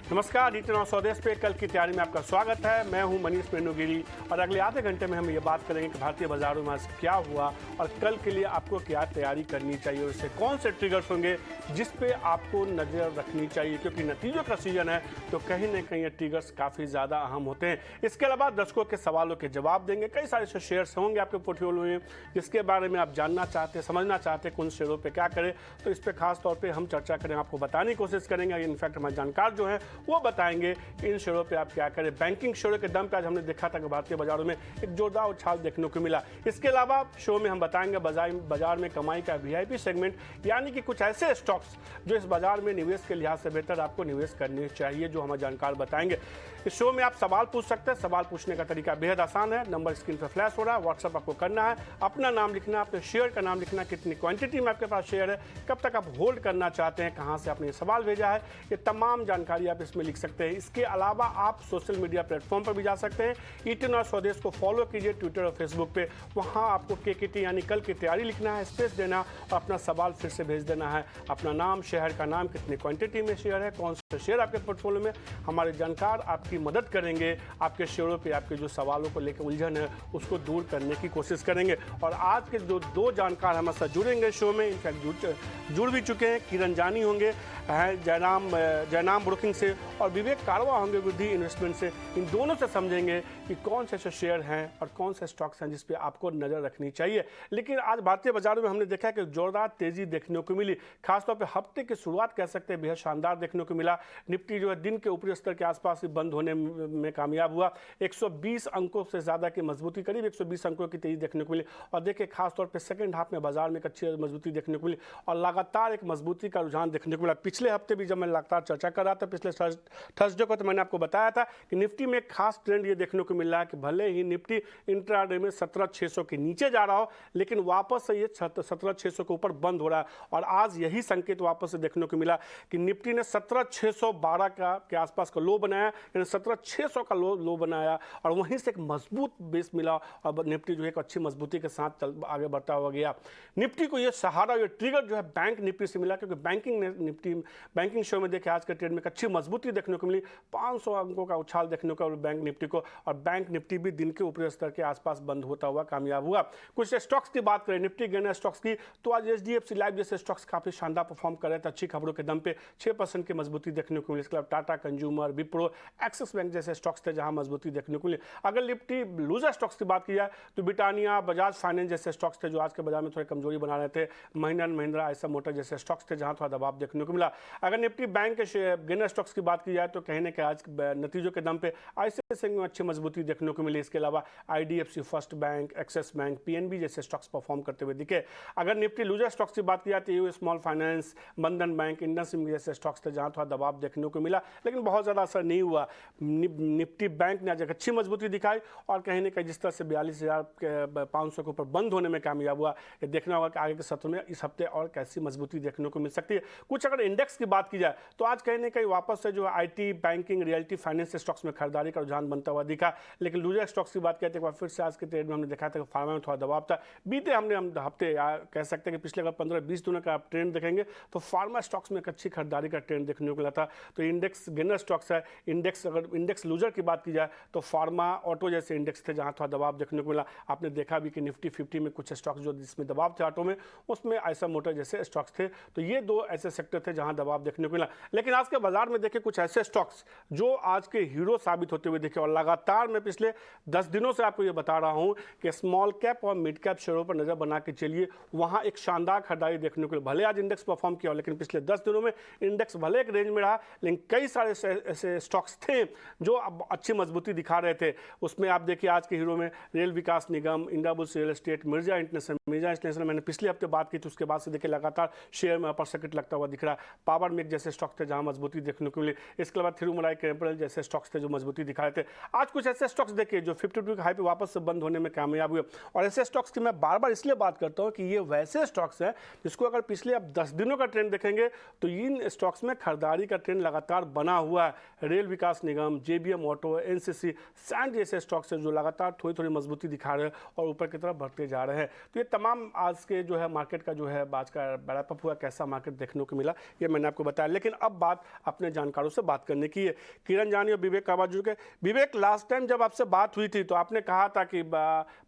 नमस्कार, रिटर्न और स्वदेश पे कल की तैयारी में आपका स्वागत है। मैं हूं मनीष मेनुगिरी और अगले आधे घंटे में हम ये बात करेंगे कि भारतीय बाजारों में आज क्या हुआ और कल के लिए आपको क्या तैयारी करनी चाहिए और इससे कौन से ट्रिगर्स होंगे जिस पे आपको नज़र रखनी चाहिए, क्योंकि नतीजों का सीजन है तो कहीं ना कहीं ये ट्रिगर्स काफ़ी ज़्यादा अहम होते हैं। इसके अलावा दर्शकों के सवालों के जवाब देंगे। कई सारे ऐसे शेयर्स होंगे आपके पोर्टफोलियो में जिसके बारे में आप जानना चाहते हैं, समझना चाहते हैं कौन शेयरों पर क्या करें, तो इस पर खास तौर पर हम चर्चा करें, आपको बताने की कोशिश करेंगे। इनफैक्ट हमारे जानकार जो हैं वो बताएंगे कि इन शेयरों पे आप क्या करें। बैंकिंग शेयरों के दम पे आज हमने देखा था कि भारतीय बाजारों में एक जोरदार उछाल देखने को मिला। इसके अलावा शो में हम बताएंगे बाजार में कमाई का वीआईपी सेगमेंट, यानी कि कुछ ऐसे स्टॉक्स जो इस बाजार में निवेश के लिहाज से बेहतर आपको निवेश करने चाहिए, जो हमारे जानकार बताएंगे। इस शो में आप सवाल पूछ सकते हैं। सवाल पूछने का तरीका बेहद आसान है। नंबर स्क्रीन पर फ्लैश हो रहा है, व्हाट्सएप आपको करना है, अपना नाम लिखना, अपने शेयर का नाम लिखना, कितनी क्वांटिटी में आपके पास शेयर है, कब तक आप होल्ड करना चाहते हैं, कहां से आपने ये सवाल भेजा है, ये तमाम जानकारी आप इसमें लिख सकते हैं। इसके अलावा आप सोशल मीडिया प्लेटफॉर्म पर भी जा सकते हैं। ईटीएन और स्वदेश को फॉलो कीजिए ट्विटर और फेसबुक पे। वहां आपको केकेटी यानी कल की तैयारी लिखना है, स्पेस देना और अपना सवाल फिर से भेज देना है। अपना नाम, शहर का नाम, कितनी क्वांटिटी में शेयर है, कौन सा शेयर आपके पोर्टफोलियो में। हमारे जानकार आपकी मदद करेंगे, आपके शेयरों पे आपके जो सवालों को लेकर उलझन है उसको दूर करने की कोशिश करेंगे। और आज के जो दो जानकार हमारे साथ जुड़ेंगे शो में, इनफैक्ट जुड़ भी चुके हैं। किरण जानी होंगे जयनाम ब्रोकिंग से और विवेक कारवा होंगे वृद्धि इन्वेस्टमेंट से। इन दोनों से समझेंगे कि कौन से ऐसे शेयर हैं और कौन से स्टॉक्स हैं जिस पे आपको नज़र रखनी चाहिए। लेकिन आज भारतीय बाजारों में हमने देखा कि जोरदार तेजी देखने को मिली। खासतौर पे हफ्ते की शुरुआत कह सकते हैं बेहद शानदार देखने को मिला। निफ्टी जो है दिन के ऊपरी स्तर के आसपास ही बंद होने में कामयाब हुआ। 120 अंकों से ज़्यादा की मजबूती, करीब 120 अंकों की तेजी देखने को मिली। और देखिए खासतौर पर सेकेंड हाफ में बाजार में एक अच्छी मजबूती देखने को मिली और लगातार एक मजबूती का रुझान देखने को मिला। पिछले हफ्ते भी जब मैं लगातार चर्चा कर रहा था पिछले थर्सडे को, तो मैंने आपको बताया था कि निफ्टी में एक खास ट्रेंड ये देखने को मिल रहा है कि भले ही निफ्टी इंट्राडे में 17,600 के नीचे जा रहा हो, लेकिन वापस से ये 17,600 के ऊपर बंद हो रहा है। और आज यही संकेत वापस से देखने को मिला कि निफ्टी ने 17,612 के आसपास का लो बनाया, यानी 17,600 का लो बनाया और वहीं से एक मजबूत बेस मिला और निफ्टी जो है एक अच्छी मजबूती के साथ आगे बढ़ता हुआ गया। निफ्टी को ये सहारा, ये ट्रिगर जो है बैंक निफ्टी से मिला, क्योंकि बैंकिंग शो में देखिए आज के ट्रेड में एक अच्छी मजबूती देखने को मिली। 500 अंकों का उछाल देखने को बैंक निफ्टी को, और बैंक निफ्टी भी दिन के ऊपरी स्तर के आसपास बंद होता हुआ कामयाब हुआ। कुछ स्टॉक्स की बात करें, निफ्टी गिरने स्टॉक्स की, तो आज एचडीएफसी लाइफ जैसे स्टॉक्स काफी शानदार परफॉर्म कर रहे थे। अच्छी खबरों के दम पे 6% की मजबूती देखने को मिली। इसके अलावा Tata consumer, Wipro, axis bank जैसे स्टॉक्स थे जहां मजबूती देखने को मिली। अगर निफ्टी लूजर स्टॉक्स की बात की जाए तो ब्रिटानिया, बजाज फाइनेंस जैसे स्टॉक्स थे जो आज के बाजार में थोड़ी कमजोरी बना रहे थे। महिंद्रा एंड महिंद्रा, आयशर मोटर जैसे स्टॉक्स थे जहां थोड़ा दबाव देखने को मिला। अगर निफ्टी बैंक के गिरने स्टॉक्स की बात की जाए तो कहने के आज नतीजों के दम पे आईसीआईसीआई में अच्छी मजबूती देखने को मिली। इसके अलावा IDFC, first bank, axis bank, PNB जैसे स्टॉक्स परफॉर्म करते हुए दिखे। अगर निफ्टी लूजर स्टॉक्स की बात की जाती है स्मॉल फाइनेंस, बंधन बैंक, इंडसइंड जैसे स्टॉक्स थे जहां थोड़ा दबाव देखने को मिला, लेकिन बहुत ज़्यादा असर नहीं हुआ। निफ्टी बैंक ने आज एक अच्छी मजबूती दिखाई और कहीं ना कहीं जिस तरह से 42,500 के ऊपर बंद होने में कामयाब हुआ, ये देखना होगा कि आगे के सत्र में इस हफ्ते और कैसी मजबूती देखने को मिल सकती है। कुछ अगर इंडेक्स की बात की जाए तो आज कहीं ना कहीं वापस से जो IT, banking, realty, finance stocks में खरीदारी का रुझान बनता हुआ दिखा। लेकिन लूजर स्टॉक्स की बात करते हैं फिर से आज के ट्रेड में हमने देखा था कि फार्मा में थोड़ा दबाव था। बीते हम हफ्ते कह सकते हैं कि पिछले अगर 15-20 दिनों का आप ट्रेंड देखेंगे तो फार्मा स्टॉक्स में एक अच्छी खरीदारी का ट्रेंड देखने को मिला था। तो इंडेक्स गेनर स्टॉक्स है। अगर इंडेक्स लूजर की बात की जाए तो फार्मा, ऑटो जैसे इंडेक्स थे जहां थोड़ा दबाव देखने को मिला। आपने देखा भी कि निफ्टी 50 में कुछ स्टॉक्स जो जिसमें दबाव थे ऑटो में, उसमें आयशर मोटर जैसे स्टॉक्स थे। तो ये दो ऐसे सेक्टर थे जहां दबाव देखने को मिला। लेकिन आज के बाजार में देखिए कुछ ऐसे स्टॉक्स जो आज के हीरो साबित होते हुए दिखे और लगातार मैं पिछले 10 दिनों से आपको ये बता रहा हूं कि स्मॉल कैप और मिड कैप शेयरों पर नजर बना के चलिए। वहां एक शानदार खरीदारी देखने को, भले आज इंडेक्स परफॉर्म किया लेकिन पिछले 10 दिनों में इंडेक्स भले एक रेंज में रहा, लेकिन कई सारे ऐसे स्टॉक्स थे जो अच्छी मजबूती दिखा रहे थे। उसमें आप देखिए आज के हीरो में रेल विकास निगम, इंडाबुल्स रियल एस्टेट, मिर्जा इंटरनेशनल मैंने पिछले हफ्ते बात की थी, उसके बाद से देखिए लगातार शेयर में अपर सर्किट लगता हुआ दिख रहा है। पावर मेक जैसे स्टॉक्स थे जहां मजबूती देखने को मिली। इसके अलावा थिरुमलाई कैपिटल जैसे स्टॉक्स थे जो मजबूती दिखा रहे थे। आज कुछ ऐसे स्टॉक्स देखिए जो 52 के हाई पे वापस से बंद होने में कामयाब हुए। और ऐसे स्टॉक्स की मैं बार बार इसलिए बात करता हूं कि ये वैसे स्टॉक्स हैं जिसको अगर पिछले आप 10 दिनों का ट्रेंड देखेंगे तो इन स्टॉक्स में खरीदारी का ट्रेंड लगातार बना हुआ है। रेल विकास निगम, जेबीएम ऑटो, एनसीसी, सैंड जैसे स्टॉक्स हैं जो लगातार थोड़ी थोड़ी मजबूती दिखा रहे हैं और ऊपर की तरफ बढ़ते जा रहे हैं। तो ये तमाम आज के जो है मार्केट का जो है आज का रैपअप हुआ, कैसा मार्केट देखने को मिला, ये इसलिए मैंने आपको बताया। लेकिन अब बात अपने जानकारों से बात करने की है। किरण जानी और विवेक काबा जुड़ के। विवेक, लास्ट टाइम जब आपसे बात हुई थी तो आपने कहा था कि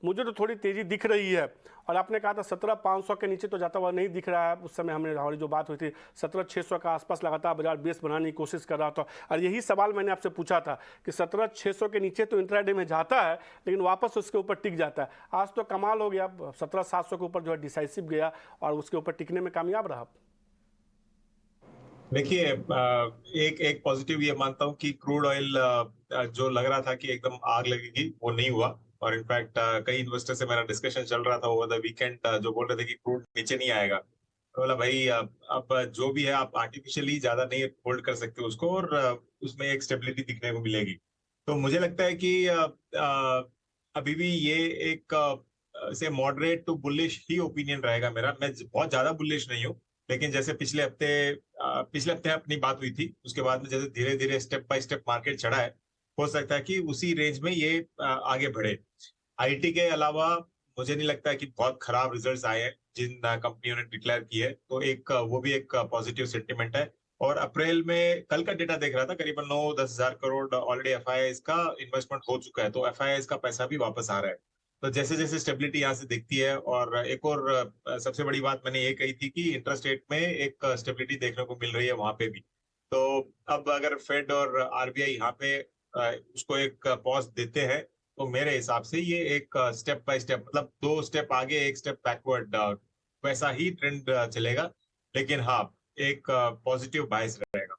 मुझे तो थोड़ी तेजी दिख रही है, और आपने कहा था 17,500 के नीचे तो जाता हुआ नहीं दिख रहा है। उस समय हमारी जो बात हुई थी 17,600 का आसपास लगातार बाजार बेस बनाने की कोशिश कर रहा था, और यही सवाल मैंने आपसे पूछा था कि 17,600 के नीचे तो इंट्राडे में जाता है लेकिन वापस उसके ऊपर टिक जाता है। आज तो कमाल हो गया, 17,700 के ऊपर जो है डिसाइसिव गया और उसके ऊपर टिकने में कामयाब रहा। देखिए, एक एक पॉजिटिव ये मानता हूँ कि क्रूड ऑयल जो लग रहा था कि एकदम आग लगेगी, वो नहीं हुआ। और इनफैक्ट कई इन्वेस्टर से मेरा डिस्कशन चल रहा था ओवर द वीकेंड, जो बोल रहे थे कि क्रूड नीचे नहीं आएगा। तो बोला भाई, अब जो भी है आप आर्टिफिशियली ज्यादा नहीं होल्ड कर सकते उसको, और उसमें एक स्टेबिलिटी दिखने को मिलेगी। तो मुझे लगता है कि अभी भी ये एक से मॉडरेट टू बुलिश ही ओपिनियन रहेगा मेरा। मैं बहुत ज्यादा बुलिश नहीं हूँ, लेकिन जैसे पिछले हफ्ते अपनी बात हुई थी, उसके बाद में जैसे धीरे धीरे स्टेप बाय स्टेप मार्केट चढ़ा है, हो सकता है कि उसी रेंज में ये आगे बढ़े। आईटी के अलावा मुझे नहीं लगता है कि बहुत खराब रिजल्ट्स आए हैं जिन कंपनियों ने डिक्लेयर किए है, तो एक वो भी एक पॉजिटिव सेंटिमेंट है। और अप्रैल में कल का डेटा देख रहा था, करीबन 9-10 हजार करोड़ ऑलरेडी एफआईआई का इन्वेस्टमेंट हो चुका है, तो एफआईआई का पैसा भी वापस आ रहा है। तो जैसे जैसे स्टेबिलिटी यहाँ से दिखती है, और एक और सबसे बड़ी बात मैंने ये कही थी कि इंटरेस्ट रेट में एक स्टेबिलिटी देखने को मिल रही है वहां पे भी। तो अब अगर फेड और आरबीआई यहाँ पे उसको एक पॉज देते हैं, तो मेरे हिसाब से ये एक स्टेप बाय स्टेप, मतलब 2 स्टेप आगे 1 स्टेप बैकवर्ड, वैसा ही ट्रेंड चलेगा। लेकिन हाँ, एक पॉजिटिव बायस रहेगा।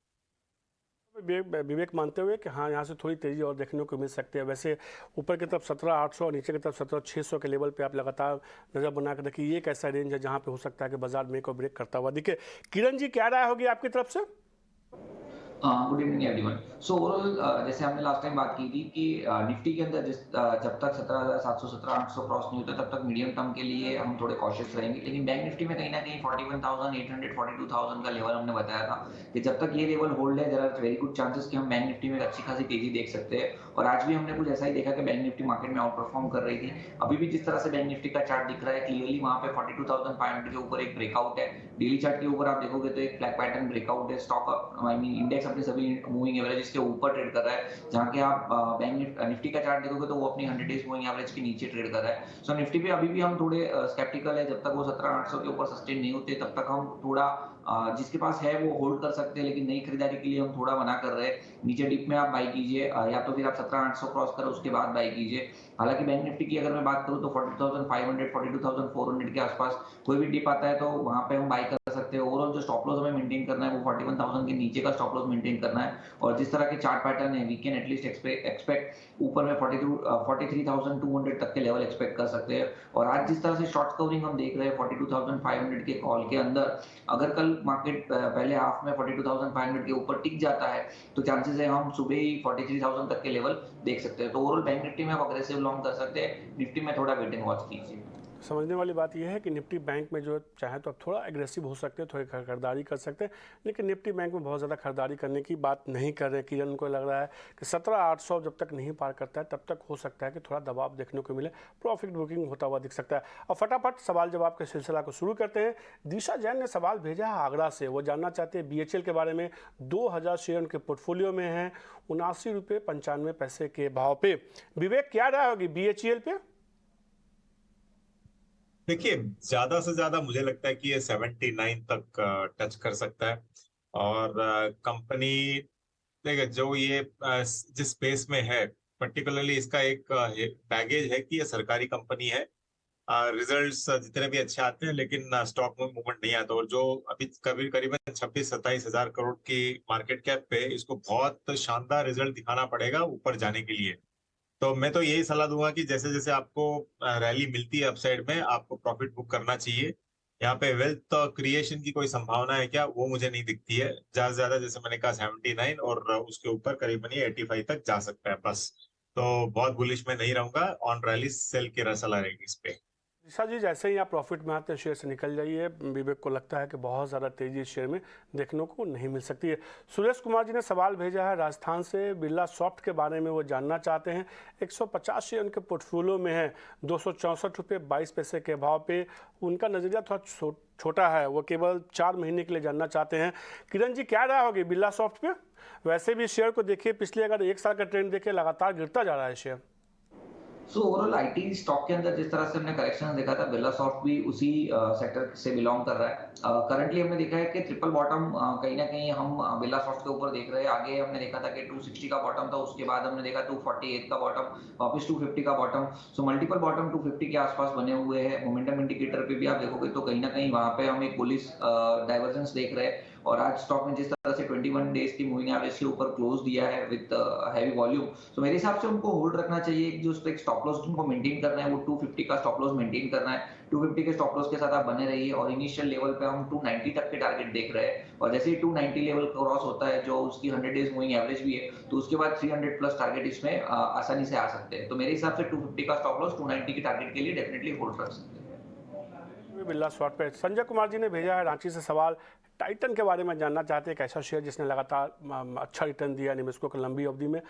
विवेक मानते हुए कि हाँ, यहाँ से थोड़ी तेजी और देखने को मिल सकती है। वैसे ऊपर की तरफ 17,800 और नीचे की तरफ 17,600 के लेवल पे आप लगातार नजर बना कर देखिए। ये एक ऐसा रेंज है जहाँ पे हो सकता है कि बाजार मेक और ब्रेक करता हुआ दिखे। किरण जी, क्या राय होगी आपकी तरफ से? Good evening everyone. So overall जैसे हमने लास्ट टाइम बात की थी कि निफ्टी के अंदर जब तक 17,700 17,800 क्रॉस नहीं होता तब तक मीडियम टर्म के लिए हम थोड़े कॉशियस रहेंगे। लेकिन बैंक निफ्टी में कहीं ना कहीं 41,800 42,000 का लेवल हमने बताया था कि जब तक ये लेवल होल्ड है, there are very good chances कि हम बैंक निफ्टी में अच्छी खासी तेजी देख सकते हैं। और आज भी हमने कुछ ऐसा ही देखा कि बैंक निफ्टी मार्केट में आउट परफॉर्म कर रही थी। अभी भी जिस तरह से बैंक निफ्टी का चार्ट दिख रहा है, क्लियरली वहां पे 42,500 के ऊपर एक ब्रेकआउट है। डेली चार्ट के ऊपर आप देखोगे तो एक फ्लैग पैटर्न ब्रेकआउट है। स्टॉक आई मीन इंडेक्स अपने सभी मूविंग एवरेज के ऊपर ट्रेड कर रहा है, जहां के आप बैंक निफ्टी का चार्ट देखोगे तो वो अपनी 100 डेज मूविंग एवरेज के नीचे ट्रेड कर रहा है। सो निफ्टी पे अभी भी हम थोड़े स्केप्टिकल है। जब तक वो 17,800 के ऊपर सस्टेन नहीं होते तब तक हम थोड़ा जिसके पास है वो होल्ड कर सकते हैं, लेकिन नई खरीदारी के लिए हम थोड़ा मना कर रहे हैं। नीचे डिप में आप बाई कीजिए, या तो फिर आप 17,800 क्रॉस करो उसके बाद बाई कीजिए। हालांकि बैंक निफ्टी की अगर मैं बात करूं तो 42,500 42,400 के आसपास कोई भी डिप आता है तो वहां पे हम बाई कर सकते हैं। ओवरऑल जो स्टॉप लॉस हमें मेंटेन करना है वो 41,000 के नीचे का स्टॉप लॉस मेंटेन करना है। और जिस तरह के चार्ट पैटर्न है, वी कैन एटलीस्ट एक्सपेक्ट ऊपर में 43,200 तक के लेवल एक्सपेक्ट कर सकते हैं। और आज जिस तरह से शॉर्ट कवरिंग हम देख रहे हैं 42,500 के कॉल के अंदर, अगर कल मार्केट पहले हाफ में 42,500 के ऊपर टिक जाता है तो चांसेस है हम सुबह ही 43,000 तक के लेवल देख सकते हैं। तो ओवरऑल बैंक निफ्टी में आप अग्रेसिव लॉन्ग कर सकते हैं, निफ्टी में थोड़ा वेट एंड वॉच कीजिए। समझने वाली बात यह है कि निफ्टी बैंक में जो चाहे तो आप थोड़ा एग्रेसिव हो सकते हैं, थोड़ी खरीदारी कर सकते हैं, लेकिन निफ्टी बैंक में बहुत ज़्यादा खरीदारी करने की बात नहीं कर रहे। किरण को लग रहा है कि 17,800 जब तक नहीं पार करता है तब तक हो सकता है कि थोड़ा दबाव देखने को मिले, प्रॉफिट बुकिंग होता हुआ दिख सकता है। और फटाफट सवाल जवाब के सिलसिला को शुरू करते हैं। दिशा जैन ने सवाल भेजा है आगरा से। वो जानना चाहते हैं BHEL के बारे में। 2,000 शेयर उनके पोर्टफोलियो में हैं, 79 रुपये 95 पैसे के भाव पे। विवेक, क्या राय होगी BHEL पे? देखिए, ज्यादा से ज्यादा मुझे लगता है कि ये 79 तक टच कर सकता है। और कंपनी, देखिए जो ये जिस स्पेस में है, पर्टिकुलरली इसका एक बैगेज है कि ये सरकारी कंपनी है। रिजल्ट्स जितने भी अच्छे आते हैं लेकिन स्टॉक में मूवमेंट नहीं आता, और जो अभी कभी करीबन 26-27 हजार करोड़ की मार्केट कैप पे इसको बहुत शानदार रिजल्ट दिखाना पड़ेगा ऊपर जाने के लिए। तो मैं तो यही सलाह दूंगा कि जैसे जैसे आपको रैली मिलती है अपसाइड में, आपको प्रॉफिट बुक करना चाहिए। यहाँ पे वेल्थ क्रिएशन की कोई संभावना है क्या, वो मुझे नहीं दिखती है। ज्यादा से ज्यादा जैसे मैंने कहा 79 और उसके ऊपर करीबन ये 85 तक जा सकता है बस। तो बहुत बुलिश में नहीं रहूंगा, ऑन रैली सेल की सलाह रहेगी इस पे। निशा जी, जैसे ही आप प्रॉफिट में आते हैं शेयर से निकल जाइए। विवेक को लगता है कि बहुत ज़्यादा तेज़ी इस शेयर में देखने को नहीं मिल सकती है। सुरेश कुमार जी ने सवाल भेजा है राजस्थान से, बिरला सॉफ्ट के बारे में वो जानना चाहते हैं। 150 शेयर उनके पोर्टफोलियो में है, 264 रुपये 22 पैसे के भाव पे। उनका नज़रिया थोड़ा छोटा है, वो केवल 4 महीने के लिए जानना चाहते हैं। किरण जी, क्या राय होगी बिरला सॉफ्ट पे? वैसे भी शेयर को देखिए, पिछले अगर 1 साल का ट्रेंड देखें, लगातार गिरता जा रहा है share. So overall IT stock के अंदर जिस तरह से हमने करेक्शन देखा था, बिरला सॉफ्ट भी उसी सेक्टर से बिलोंग कर रहा है। करंटली हमने देखा है कि ट्रिपल बॉटम कहीं ना कहीं हम बिरला सॉफ्ट के ऊपर देख रहे हैं। आगे हमने देखा था कि 260 का बॉटम था, उसके बाद हमने देखा 248 का बॉटम, वापस 250 का बॉटम। सो मल्टीपल बॉटम 250 के आसपास बने हुए हैं। मोमेंटम इंडिकेटर पे भी आप देखोगे तो कहीं ना कहीं वहां पे हम एक बुलिश डाइवर्जेंस देख रहे हैं। और आज स्टॉक में जिस तरह से 21 डेज की मूविंग एवरेज के ऊपर क्लोज दिया है विद हैवी वॉल्यूम, तो मेरे हिसाब से उनको होल्ड रखना चाहिए। जो एक स्टॉप लॉस उनको मेंटेन करना है वो 250 का स्टॉप लॉस मेंटेन करना है। 250 के स्टॉप लॉस के साथ आप बने रहिए और इनिशियल लेवल पे हम 290 तक के टारगेट देख रहे हैं। और जैसे ही 290 लेवल क्रॉस होता है, जो उसकी 100 डेज मूविंग एवरेज भी है, तो उसके बाद 300 प्लस टारगेट इसमें आसानी से आ सकते हैं। तो मेरे हिसाब से 250 का स्टॉप लॉस 290 के टारगेट के लिए डेफिनेटली होल्ड रख सकते हैं। बिरला सॉफ्ट पे संजय कुमार जी ने भेजा है रांची से सवाल, टाइटन के बारे में जानना चाहते हैं। एक ऐसा शेयर जिसने लगातार अच्छा रिटर्न दिया निवेशकों को लंबी अवधि में।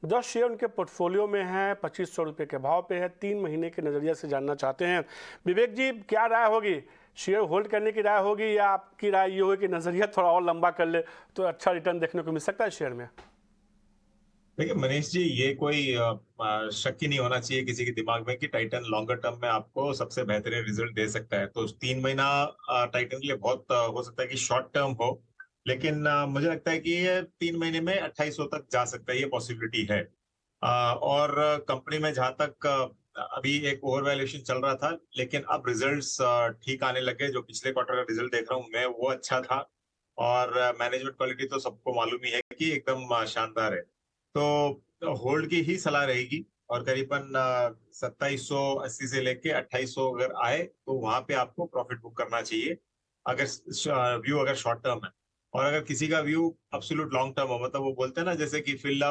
10 शेयर उनके पोर्टफोलियो में है, 2500 रुपये के भाव पे है, 3 महीने के नज़रिए से जानना चाहते हैं। विवेक जी, क्या राय होगी? शेयर होल्ड करने की राय होगी या आपकी राय ये होगी कि नज़रिया थोड़ा और लंबा कर ले तो अच्छा रिटर्न देखने को मिल सकता है शेयर में? देखिए मनीष जी, ये कोई शक ही नहीं होना चाहिए किसी के दिमाग में कि टाइटन लॉन्गर टर्म में आपको सबसे बेहतरीन रिजल्ट दे सकता है। तो 3 महीना टाइटन के लिए बहुत हो सकता है कि शॉर्ट टर्म हो, लेकिन मुझे लगता है कि ये 3 महीने में 2800 तक जा सकता है, ये पॉसिबिलिटी है। और कंपनी में जहां तक अभी एक ओवर वैल्यूएशन चल रहा था, लेकिन अब रिजल्ट्स ठीक आने लगे। जो पिछले क्वार्टर का रिजल्ट देख रहा हूँ मैं, वो अच्छा था। और मैनेजमेंट क्वालिटी तो सबको मालूम ही है कि एकदम शानदार है। तो होल्ड की ही सलाह रहेगी। और करीबन 2780 से लेके 2800 अगर आए तो वहां पे आपको प्रॉफिट बुक करना चाहिए, अगर व्यू अगर शॉर्ट टर्म है। और अगर किसी का व्यू एब्सोल्यूट लॉन्ग टर्म हो, मतलब वो बोलते हैं ना जैसे कि fill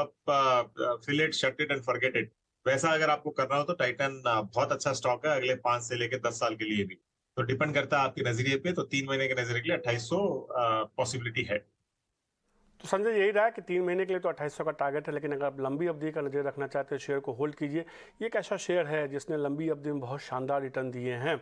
it, shut it and forget it, वैसा अगर आपको करना हो तो टाइटन बहुत अच्छा स्टॉक है अगले 5 से लेके 10 साल के लिए भी। तो डिपेंड करता है आपके नजरिए पे। तो 3 महीने के नजरिए के लिए 2800 पॉसिबिलिटी है। तो संजय, यही रहा है कि 3 महीने के लिए तो 2800 का टारगेट है, लेकिन अगर आप लंबी अवधि का नजर रखना चाहते हैं शेयर को होल्ड कीजिए। ये एक ऐसा शेयर है जिसने लंबी अवधि में बहुत शानदार रिटर्न दिए हैं।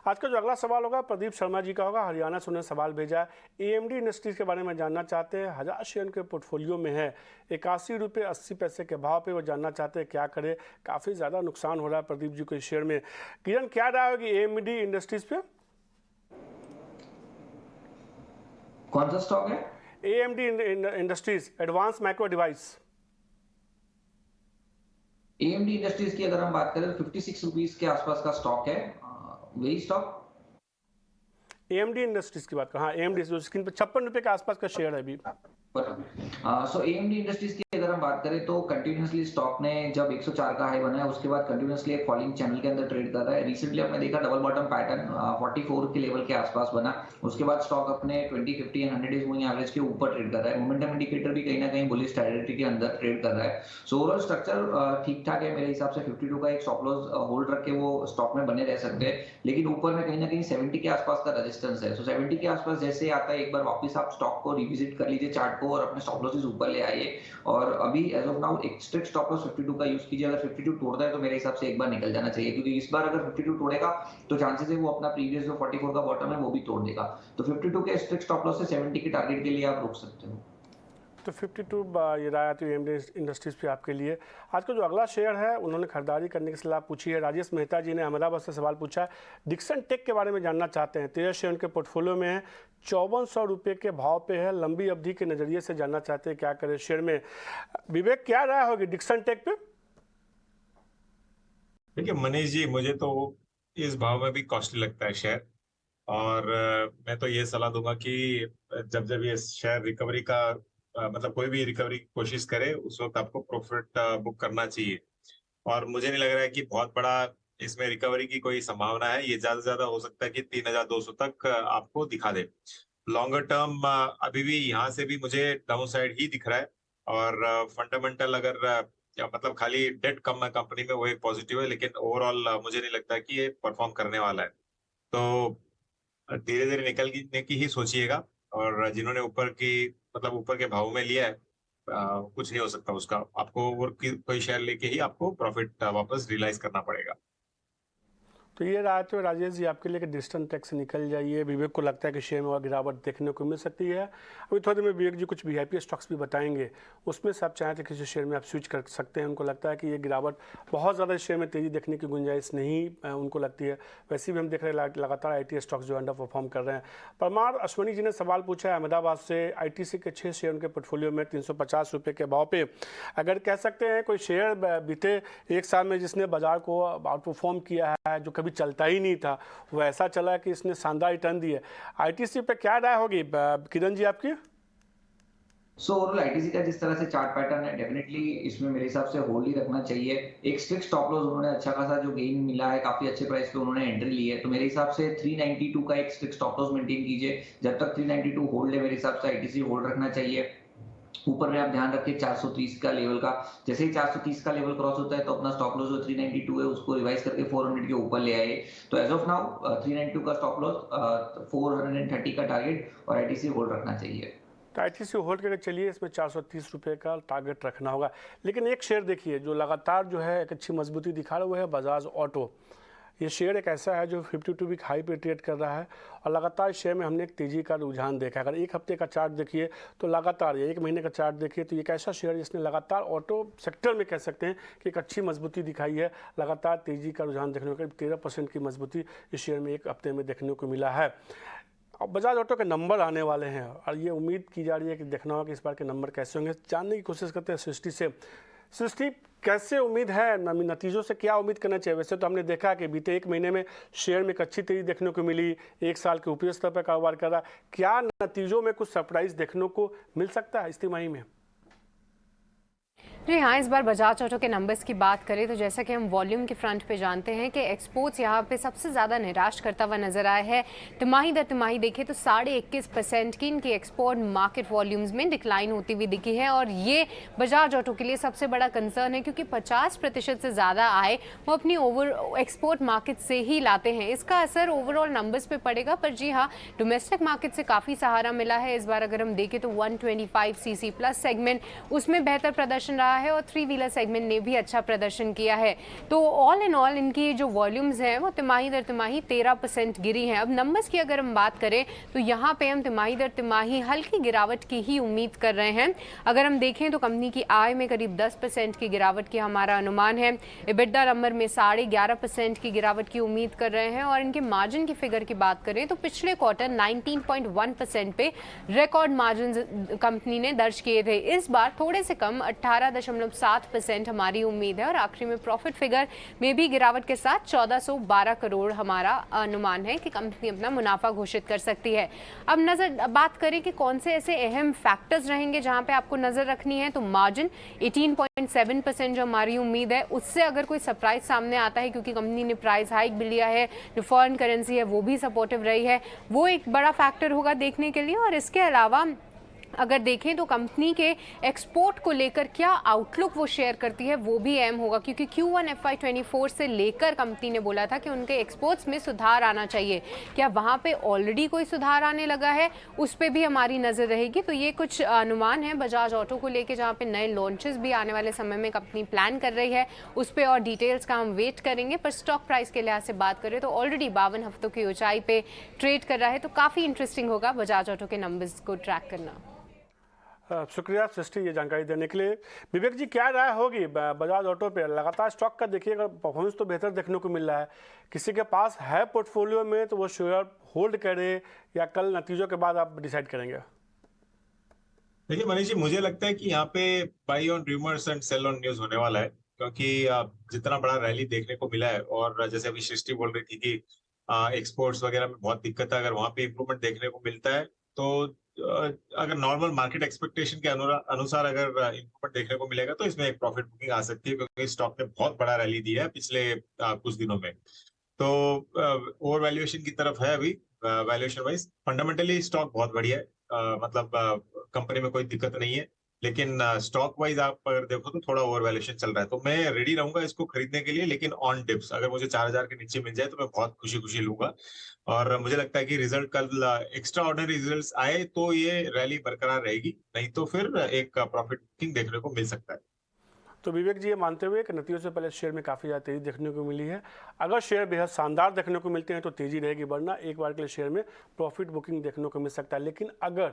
आज का जो अगला सवाल होगा प्रदीप शर्मा जी का होगा, हरियाणा से उन्होंने सवाल भेजा है। AMD इंडस्ट्रीज के बारे में जानना चाहते हैं। 1000 शेयर के पोर्टफोलियो में है, 81 रुपये 80 पैसे के भाव पे वो जानना चाहते हैं क्या करे। काफ़ी ज़्यादा नुकसान हो रहा है प्रदीप जी को इस शेयर में। किरण, क्या राय होगी AMD इंडस्ट्रीज पे? कौन सा स्टॉक है? AMD industries, advance micro device. AMD industries की अगर हम बात करें तो 56 रुपीज के आसपास का स्टॉक है। वही स्टॉक AMD इंडस्ट्रीज की बात कर, हाँ AMD जो स्क्रीन पे 56 रुपये के आसपास का शेयर है अभी। सो AMD इंडस्ट्रीज की अगर हम बात करें तो कंटिन्यूअसली स्टॉक ने जब 104 का हाई बनाया उसके बाद कंटिन्यूअसली एक फॉलिंग चैनल के अंदर ट्रेड कर रहा है। रिसेंटली हमने देखा डबल बॉटम पैटर्न 44 के लेवल के आसपास बना, उसके बाद स्टॉक अपने 20, 50 एंड 100 डेज मूविंग एवरेज के ऊपर ट्रेड कर रहा है। मोमेंटम इंडिकेटर भी कहीं ना कहीं बुलिश टेरिटरी के अंदर ट्रेड कर रहा है। सो ओवरऑल स्ट्रक्चर ठीक ठाक है मेरे हिसाब से। 52 का एक स्टॉप लॉस होल्ड रख के वो स्टॉक में बने रह सकते हैं, लेकिन ऊपर में कहीं ना कहीं 70 के आसपास का रेजिस्टेंस है। सो 70 के आसपास जैसे आता है, एक बार वापस आप स्टॉक को रिविजिट कर लीजिए चार्ट को और अपने स्टॉप लॉसेस ऊपर ले आइए। और अभी एज ऑफ नाउ एक स्ट्रिक्ट स्टॉप लॉस 52 का यूज कीजिए। अगर 52 तोड़ता है तो मेरे हिसाब से एक बार निकल जाना चाहिए, क्योंकि इस बार अगर 52 तोड़ेगा तो चांसेस है वो अपना प्रीवियस जो 44 का बॉटम है वो भी तोड़ देगा। तो 52 के स्ट्रिक्ट स्टॉप लॉस से 70 के टारगेट के लिए आप रुक सकते हो। तो 52 ये रहा तो AMD इंडस्ट्रीज पे आपके लिए। आज का जो अगला शेयर है, उन्होंने खरीदारी करने की सलाह पूछी है। राजेश मेहता जी ने अहमदाबाद से सवाल पूछा है, डिक्सन टेक के बारे में जानना चाहते हैं। 13 शेयर उनके पोर्टफोलियो में है, 5400 रुपये के भाव पे है, लंबी अवधि के नज़रिए से जानना चाहते हैं क्या करें शेयर में। विवेक, क्या राय होगी डिक्सन टेक पे? देखिए मनीष जी, मुझे तो इस भाव में भी कॉस्टली लगता है शेयर। और मैं तो ये सलाह दूंगा कि जब जब ये शेयर रिकवरी का मतलब कोई भी रिकवरी की कोशिश करे, उस वक्त आपको प्रॉफिट बुक करना चाहिए। और मुझे नहीं लग रहा है कि बहुत बड़ा इसमें रिकवरी की कोई संभावना है। ये ज्यादा से ज्यादा हो सकता है कि 3200 तक आपको दिखा दे। लॉन्गर टर्म अभी भी यहाँ से भी मुझे डाउन साइड ही दिख रहा है। और फंडामेंटल अगर या मतलब खाली डेट कम है कंपनी में, वो एक पॉजिटिव है, लेकिन ओवरऑल मुझे नहीं लगता कि ये परफॉर्म करने वाला है। तो धीरे धीरे निकलने की ही सोचिएगा, और जिन्होंने ऊपर के भाव में लिया है, कुछ नहीं हो सकता उसका, आपको और कोई शेयर लेके ही आपको प्रॉफिट वापस रियलाइज करना पड़ेगा। तो ये रहा तो राजेश जी आपके लिए कि डिस्टेंस टैक्स से निकल जाइए। विवेक को लगता है कि शेयर में और गिरावट देखने को मिल सकती है। अभी थोड़ी देर में विवेक जी कुछ वीआईपी स्टॉक्स भी बताएंगे, उसमें से आप चाहें तो किसी शेयर में आप स्विच कर सकते हैं। उनको लगता है कि ये गिरावट बहुत ज़्यादा शेयर में तेज़ी देखने की गुंजाइश नहीं उनको लगती है। वैसे भी हम देख रहे हैं लगातार IT स्टॉक्स जो अंडर परफॉर्म कर रहे हैं। परमार अश्वनी जी ने सवाल पूछा है अहमदाबाद से, ITC के 6 शेयर उनके पोर्टफोलियो में 350 रुपये के भाव पे। अगर कह सकते हैं कोई शेयर बीते एक साल में जिसने बाजार को आउट परफॉर्म किया है, जो कभी चलता ही नहीं था, वो ऐसा चला कि इसने शानदार रिटर्न दिए। ITC पे क्या राय होगी किरण जी आपकी? सो ओवरऑल आईटीसी का जिस तरह से चार्ट पैटर्न है, डेफिनेटली इसमें मेरे हिसाब से होल्ड ही रखना चाहिए। एक स्ट्रिक्ट स्टॉप लॉस उन्होंने अच्छा खासा जो गेन मिला है, काफी अच्छे प्राइस पे उन्होंने एंट्री ली है, तो मेरे हिसाब से 392 का एक स्ट्रिक्ट स्टॉप लॉस मेंटेन कीजिए। जब तक 392 होल्ड है, मेरे हिसाब से आईटीसी होल्ड रखना चाहिए। ऊपर में आप ध्यान रखिए 430 का लेवल का, जैसे ही 430 का लेवल क्रॉस होता है तो अपना स्टॉप लॉस जो 392 है उसको रिवाइज करके 400 के ऊपर ले आए। तो एज ऑफ नाउ 392 का स्टॉप लॉस, 430 का टारगेट, और आईटीसी होल्ड रखना चाहिए। तो ITC होल्ड करके चलिए, इसमें 430 रुपये का टारगेट रखना होगा। लेकिन एक शेयर देखिए जो लगातार जो है एक अच्छी मजबूती दिखा रहा है, वो है बजाज ऑटो। ये शेयर एक ऐसा है जो 52 वीक हाई पे ट्रेड कर रहा है और लगातार शेयर में हमने एक तेज़ी का रुझान देखा है। अगर एक हफ्ते का चार्ट देखिए तो लगातार, या एक महीने का चार्ट देखिए तो ये एक ऐसा शेयर जिसने लगातार ऑटो सेक्टर में कह सकते हैं कि एक अच्छी मजबूती दिखाई है। लगातार तेज़ी का रुझान देखने को, करीब 13% की मजबूती इस शेयर में एक हफ्ते में देखने को मिला है। अब बजाज ऑटो के नंबर आने वाले हैं और ये उम्मीद की जा रही है कि देखना होगा कि इस बार के नंबर कैसे होंगे। जानने की कोशिश करते हैं सृष्टि से। सृष्टि, कैसे उम्मीद है, नतीजों से क्या उम्मीद करना चाहिए? वैसे तो हमने देखा कि बीते एक महीने में शेयर में एक अच्छी तेजी देखने को मिली, एक साल के ऊपरी स्तर पर कारोबार कर रहा। क्या नतीजों में कुछ सरप्राइज देखने को मिल सकता है इस तिमाही में? जी हाँ, इस बार बजाज ऑटो के नंबर्स की बात करें तो जैसा कि हम वॉल्यूम के फ्रंट पे जानते हैं कि एक्सपोर्ट्स यहाँ पे सबसे ज़्यादा निराश करता हुआ नजर आया है। तिमाही दर तिमाही देखें तो 21.5% की इनकी एक्सपोर्ट मार्केट वॉल्यूम्स में डिक्लाइन होती हुई दिखी है और ये बजाज ऑटो के लिए सबसे बड़ा कंसर्न है, क्योंकि 50% से ज़्यादा आय वो अपनी एक्सपोर्ट मार्केट से ही लाते हैं। इसका असर ओवरऑल नंबर्स पर पड़ेगा, पर जी हाँ, डोमेस्टिक मार्केट से काफ़ी सहारा मिला है। इस बार अगर हम देखें तो 125cc प्लस सेगमेंट उसमें बेहतर प्रदर्शन रहा है और 3 व्हीलर सेगमेंट ने भी अच्छा प्रदर्शन किया है। तो ऑल इन ऑल इनकी जो वॉल्यूम्स हैं वो तिमाही दर तिमाही 13% गिरी हैं। अब नंबर्स की अगर हम बात करें तो यहाँ पे हम तिमाही दर तिमाही हल्की गिरावट की ही उम्मीद कर रहे हैं। अगर हम देखें तो कंपनी की आय में करीब 10% की गिरावट की हमारा अनुमान है। EBITDA नंबर में 11.5% की गिरावट की उम्मीद कर रहे हैं और इनके मार्जिन की फिगर की बात करें तो पिछले क्वार्टर 19.1% पे रिकॉर्ड मार्जिन कंपनी ने दर्ज किए थे। इस बार थोड़े से कम 18.7% हमारी उम्मीद है और आखिरी में प्रॉफिट फिगर में भी गिरावट के साथ 1412 करोड़ हमारा अनुमान है कि कंपनी अपना मुनाफा घोषित कर सकती है। अब बात करें कि कौन से ऐसे अहम फैक्टर्स रहेंगे जहां पे आपको नजर रखनी है, तो मार्जिन 18.7% जो हमारी उम्मीद है, उससे अगर कोई सरप्राइज सामने आता है क्योंकि कंपनी ने प्राइस हाइक भी लिया है, जो फॉरेन करेंसी है वो भी सपोर्टिव रही है, वो एक बड़ा फैक्टर होगा देखने के लिए। और इसके अलावा अगर देखें तो कंपनी के एक्सपोर्ट को लेकर क्या आउटलुक वो शेयर करती है वो भी अहम होगा, क्योंकि Q1 FY24 से लेकर कंपनी ने बोला था कि उनके एक्सपोर्ट्स में सुधार आना चाहिए। क्या वहां पे ऑलरेडी कोई सुधार आने लगा है, उस पर भी हमारी नज़र रहेगी। तो ये कुछ अनुमान है बजाज ऑटो को लेकर, जहाँ पे नए लॉन्चेस भी आने वाले समय में कंपनी प्लान कर रही है, उस पर और डिटेल्स का हम वेट करेंगे। पर स्टॉक प्राइस के लिहाज से बात करें तो ऑलरेडी 52 हफ्तों की ऊंचाई पे ट्रेड कर रहा है, तो काफ़ी इंटरेस्टिंग होगा बजाज ऑटो के नंबर्स को ट्रैक करना। शुक्रिया सृष्टि ये जानकारी देने के लिए। विवेक जी, क्या राय होगी बजाज ऑटो पे? लगातार स्टॉक का देखिएगा परफॉर्मेंस तो बेहतर देखने को मिल रहा है। किसी के पास है पोर्टफोलियो में तो वो शेयर होल्ड करे या कल नतीजों के बाद आप डिसाइड करेंगे? देखिए मनीष जी, मुझे लगता है कि यहाँ पे buy on rumours and sell on news होने वाला है, क्योंकि जितना बड़ा रैली देखने को मिला है, और जैसे अभी सृष्टि बोल रही थी कि एक्सपोर्ट्स वगैरह में बहुत दिक्कत है, अगर वहां पे इंप्रूवमेंट देखने को मिलता है तो अगर नॉर्मल मार्केट एक्सपेक्टेशन के अनुसार अगर इंप्रूवमेंट देखने को मिलेगा तो इसमें एक प्रॉफिट बुकिंग आ सकती है, क्योंकि स्टॉक ने बहुत बड़ा रैली दिया है पिछले कुछ दिनों में। तो ओवर वैल्यूएशन की तरफ है अभी, वैल्यूएशन वाइज। फंडामेंटली स्टॉक बहुत बढ़िया है, मतलब कंपनी में कोई दिक्कत नहीं है। लेकिन स्टॉक वाइज आप अगर देखो तो थोड़ा ओवर वैल्यूएशन चल रहा है, तो मैं रेडी रहूंगा इसको खरीदने के लिए, लेकिन ऑन डिप्स अगर मुझे 4000 के नीचे मिल जाए तो मैं बहुत खुशी खुशी लूंगा। और मुझे लगता है कि रिजल्ट कल एक्स्ट्रा ऑर्डिनरी रिजल्ट आए तो ये रैली बरकरार रहेगी, नहीं तो फिर एक प्रॉफिट बुकिंग देखने को मिल सकता है। तो विवेक जी ये मानते हुए कि नतीजों से पहले शेयर में काफ़ी ज़्यादा तेज़ी देखने को मिली है, अगर शेयर बेहद शानदार देखने को मिलते हैं तो तेज़ी रहेगी, वरना एक बार के लिए शेयर में प्रॉफिट बुकिंग देखने को मिल सकता है। लेकिन अगर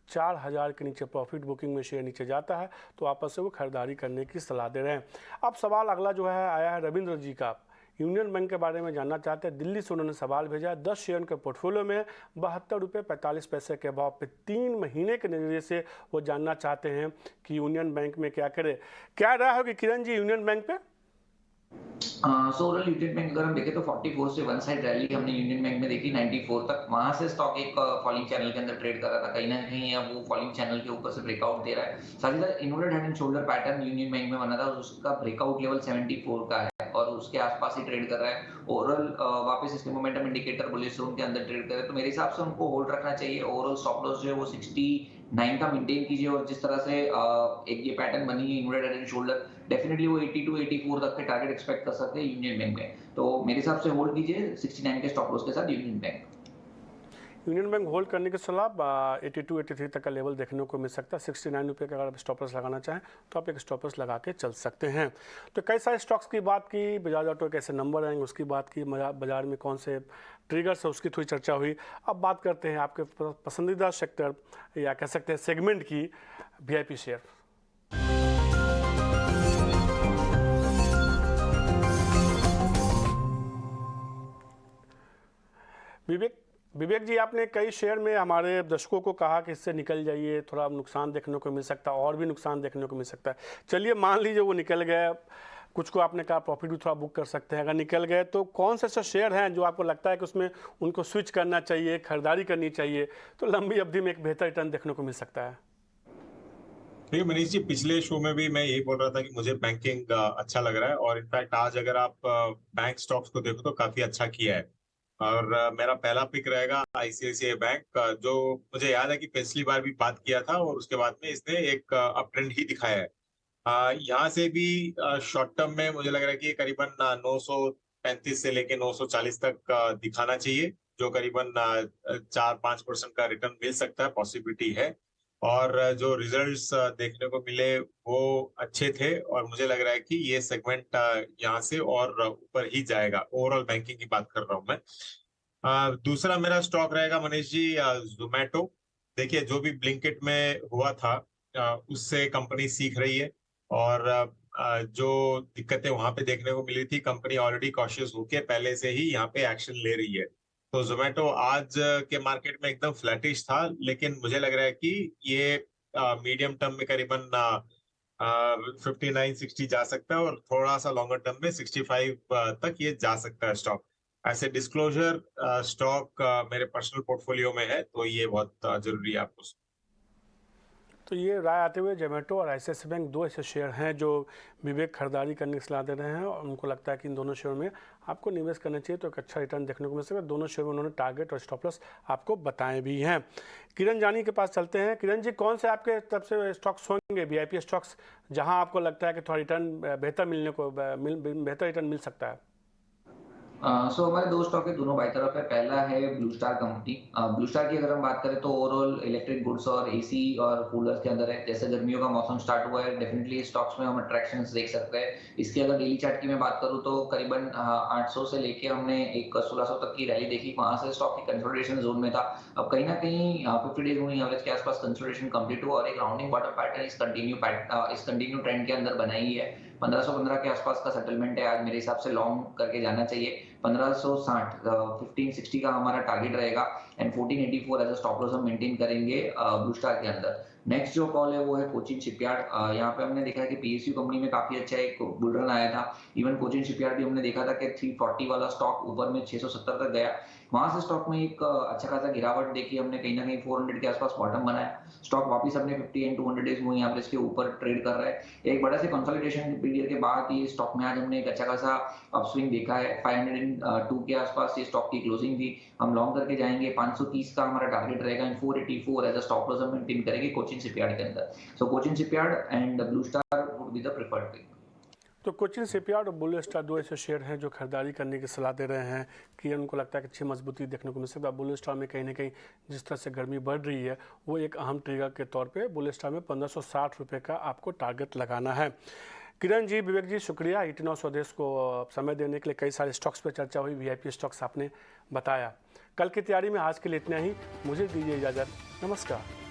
4000 के नीचे प्रॉफिट बुकिंग में शेयर नीचे जाता है तो आपस से वो खरीदारी करने की सलाह दे रहे हैं। अब सवाल अगला जो है आया है रविंद्र जी का, यूनियन बैंक के बारे में जानना चाहते हैं। दिल्ली से उन्होंने सवाल भेजा है, 10 शेयर के पोर्टफोलियो में 72 रुपये 45 पैसे के भाव पे 3 महीने के नज़रिए से वो जानना चाहते हैं कि यूनियन बैंक में क्या करे। क्या राय होगी किरण जी यूनियन बैंक पे? सो ओवरऑल यूनियन बैंक अगर हम देखें तो 44 से वन साइड रैली हमने यूनियन बैंक में देखी 94 तक, वहां से स्टॉक एक फॉलिंग चैनल के अंदर ट्रेड कर रहा था, कहीं ना कहीं अब वो फॉलिंग चैनल के ऊपर से ब्रेकआउट दे रहा है। साथ ही साथ inverted head and shoulder pattern union bank में बना था, उसका ब्रेकआउट लेवल 74 का है और उसके आसपास ही ट्रेड कर रहा है। ओवरऑल वापस इसके मोमेंटम इंडिकेटर बुलिश जोन के अंदर ट्रेड कर रहा है, तो मेरे हिसाब से उनको होल्ड रखना चाहिए। ओवरऑल स्टॉप लॉस जो है वो 69 का मेंटेन कीजिए, और जिस तरह से एक ये पैटर्न बनी है inverted head and shoulder, definitely वो 82 84 तक के टारगेट एक्सपेक्ट कर सकते हैं यूनियन बैंक में। तो मेरे हिसाब से होल्ड कीजिए 69 के स्टॉप लॉस के साथ union bank. Union bank hold करने की सलाह 82 83 तक का लेवल देखने को मिल सकता है। 69 रुपये का अगर आप स्टॉपर्स लगाना चाहें तो आप एक स्टॉपर्स लगा के चल सकते हैं। तो कई सारे स्टॉक्स की बात की, बजाज ऑटो कैसे नंबर आएंगे उसकी बात की, बाजार में कौन से ट्रिगर्स है उसकी थोड़ी चर्चा हुई। अब बात करते हैं आपके पसंदीदा सेक्टर या कह सकते हैं सेगमेंट की, VIP शेयर। विवेक जी आपने कई शेयर में हमारे दर्शकों को कहा कि इससे निकल जाइए, थोड़ा नुकसान देखने को मिल सकता है, और भी नुकसान देखने को मिल सकता है। चलिए मान लीजिए वो निकल गए, कुछ को आपने कहा प्रॉफिट भी थोड़ा बुक कर सकते हैं। अगर निकल गए तो कौन से ऐसे शेयर हैं जो आपको लगता है कि उसमें उनको स्विच करना चाहिए, खरीदारी करनी चाहिए, तो लंबी अवधि में एक बेहतर रिटर्न देखने को मिल सकता है? देखिए मनीष जी, पिछले शो में भी मैं यही बोल रहा था कि मुझे बैंकिंग अच्छा लग रहा है, और इनफैक्ट आज अगर आप बैंक स्टॉक्स को देखो तो काफी अच्छा किया है। और मेरा पहला पिक रहेगा ICICI बैंक, जो मुझे याद है कि पिछली बार भी बात किया था और उसके बाद में इसने एक अप ट्रेंड ही दिखाया है। यहाँ से भी शॉर्ट टर्म में मुझे लग रहा है कि करीबन 935 से लेके 940 तक दिखाना चाहिए, जो करीबन 4-5% का रिटर्न मिल सकता है, पॉसिबिलिटी है। और जो रिजल्ट्स देखने को मिले वो अच्छे थे, और मुझे लग रहा है कि ये सेगमेंट यहाँ से और ऊपर ही जाएगा। ओवरऑल बैंकिंग की बात कर रहा हूँ मैं। दूसरा मेरा स्टॉक रहेगा मनीष जी जोमैटो। देखिए जो भी ब्लिंकिट में हुआ था उससे कंपनी सीख रही है, और जो दिक्कतें वहां पे देखने को मिली थी, कंपनी ऑलरेडी कॉशियस होके पहले से ही यहाँ पे एक्शन ले रही है। तो जोमेटो आज के मार्केट में एकदम फ्लैटिश था, लेकिन मुझे लग रहा है कि ये मीडियम टर्म में करीबन 59-60 जा सकता है, और थोड़ा सा लॉन्गर टर्म में 65 तक ये जा सकता है स्टॉक। ऐसे डिस्क्लोजर स्टॉक मेरे पर्सनल पोर्टफोलियो में है, तो ये बहुत जरूरी है आपको। तो ये राय आते हुए जोमेटो और ICICI बैंक दो ऐसे शेयर हैं जो विवेक खरीदारी करने की सलाह दे रहे हैं, और उनको लगता है कि इन दोनों शेयर में आपको निवेश करना चाहिए तो एक अच्छा रिटर्न देखने को मिल सकता है। दोनों शेयर में उन्होंने टारगेट और स्टॉप लॉस आपको बताए भी हैं। किरण जानी के पास चलते हैं। किरण जी कौन से आपके तरफ से स्टॉक्स होंगे VIP स्टॉक्स जहाँ आपको लगता है कि थोड़ा रिटर्न बेहतर रिटर्न मिल सकता है? सो हमारे दो स्टॉक है, दोनों बाई तरफ है। पहला है blue star company. Blue star की अगर हम बात करें तो ओवरऑल इलेक्ट्रिक गुड्स और AC और कूलर्स के अंदर है। जैसे गर्मियों का मौसम स्टार्ट हुआ है, डेफिनेटली स्टॉक्स में हम अट्रैक्शन देख सकते हैं। इसके अगर डेली चार्ट की मैं बात करूं तो करीबन 800 से लेके हमने एक 1600 तक की रैली देखी, वहां से स्टॉक की कंसोलिडेशन जोन में था। अब कहीं ना कहीं 50 डेज मूविंग एवरेज के आसपास कंसोलिडेशन कंप्लीट हुआ और एक राउंडिंग बॉटम पैटर्न इस कंटिन्यू ट्रेंड के अंदर बनाई है। 1515 के आसपास का सेटलमेंट है आज, मेरे हिसाब से लॉन्ग करके जाना चाहिए। 1560 1560 का हमारा टारगेट रहेगा, and 1484 as a stop loss हम मेंटेन करेंगे ब्लू स्टार के अंदर। नेक्स्ट जो कॉल है वो है कोचिन शिपयार्ड। यहाँ पे हमने देखा है कि PSU कंपनी में काफी अच्छा एक बुल रन आया था। इवन कोचिन शिपयार्ड भी हमने देखा था कि 340 वाला स्टॉक ऊपर में 670 तक गया, वहां से स्टॉक में एक अच्छा खासा गिरावट देखी हमने, कहीं ना कहीं 400 के आसपास बॉटम बनाया, स्टॉक वापस अपने 50 एंड 200 डेज मूविंग एवरेज के ऊपर ट्रेड कर रहा है। एक बड़ा से कंसोलिडेशन पीरियड के बाद ये स्टॉक में आज हमने एक अच्छा खासा अपस्विंग देखा है। 502 के आसपास ये स्टॉक की क्लोजिंग थी। हम लॉन्ग करके जाएंगे, 530 का हमारा टारगेट रहेगा, 484 एज अ स्टॉप लॉस हम मेंटेन करेंगे कोचिन शिपयार्ड के अंदर। So Cochin shipyard and blue star would be the preferred pick. तो कोचिन शिपयार्ड और ब्लू स्टार दो ऐसे शेयर हैं जो खरीदारी करने की सलाह दे रहे हैं कि उनको लगता है कि अच्छी मजबूती देखने को मिल सकता है। ब्लू स्टार में कहीं ना कहीं जिस तरह से गर्मी बढ़ रही है वो एक अहम ट्रिगर के तौर पे ब्लू स्टार में 1560 रुपये का आपको टारगेट लगाना है। किरण जी, विवेक जी, शुक्रिया 89 स्वदेश को समय देने के लिए। कई सारे स्टॉक्स पर चर्चा हुई, VIP स्टॉक्स आपने बताया। कल की तैयारी में आज के लिए इतना ही। मुझे दीजिए इजाज़त, नमस्कार।